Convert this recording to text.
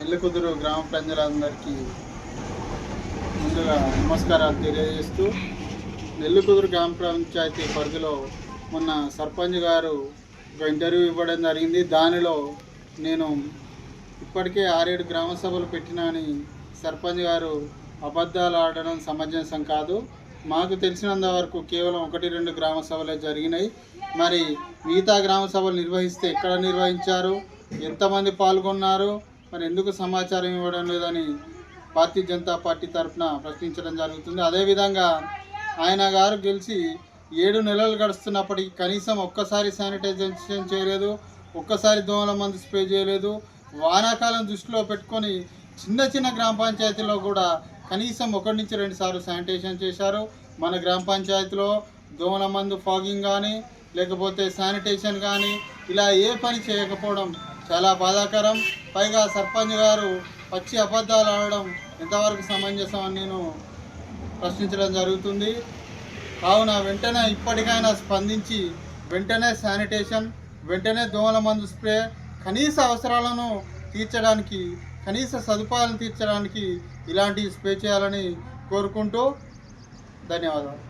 నెల్లికుదురు గ్రామ ప్రజలందరికీ ముందుగా నమస్కారాలు తెలియజేస్తూ, నెల్లికుదురు గ్రామ పంచాయతీ పరిధిలో మొన్న సర్పంచ్ గారు ఒక ఇంటర్వ్యూ ఇవ్వడం జరిగింది. దానిలో నేను ఇప్పటికే 6-7 గ్రామ సభలు పెట్టినని సర్పంచ్ గారు అబద్ధాలు ఆడడం సమంజసం కాదు. మాకు తెలిసినంత వరకు కేవలం 1-2 గ్రామ సభలే జరిగినాయి. మరి మిగతా గ్రామ సభలు నిర్వహిస్తే ఎక్కడ నిర్వహించారు, ఎంతమంది పాల్గొన్నారు, మరి ఎందుకు సమాచారం ఇవ్వడం లేదని భారతీయ జనతా పార్టీ తరఫున ప్రశ్నించడం జరుగుతుంది. అదేవిధంగా ఆయన గారు గెలిచి 7 నెలలు గడుస్తున్నప్పటికీ కనీసం ఒక్కసారి శానిటైజేషన్ చేయలేదు, ఒక్కసారి దోమల మందు స్ప్రే చేయలేదు. వానాకాలం దృష్టిలో పెట్టుకొని చిన్న గ్రామ పంచాయతీలో కూడా కనీసం 1 నుంచి 2 సార్లు శానిటైజేషన్ చేశారు. మన గ్రామ పంచాయతీలో దోమల మందు ఫాగింగ్ కానీ లేకపోతే శానిటైజేషన్ కానీ ఇలా ఏ పని చేయకపోవడం చాలా బాధాకరం. పైగా సర్పంచ్ గారు పచ్చి అబద్ధాలు ఆడడం ఎంతవరకు సమంజసం అని నేను ప్రశ్నించడం జరుగుతుంది. కావున వెంటనే ఇప్పటికైనా స్పందించి వెంటనే శానిటేషన్, వెంటనే దోమల మందు స్ప్రే, కనీస అవసరాలను తీర్చడానికి, కనీస సదుపాయాలను తీర్చడానికి ఇలాంటివి స్ప్రే చేయాలని కోరుకుంటూ ధన్యవాదాలు.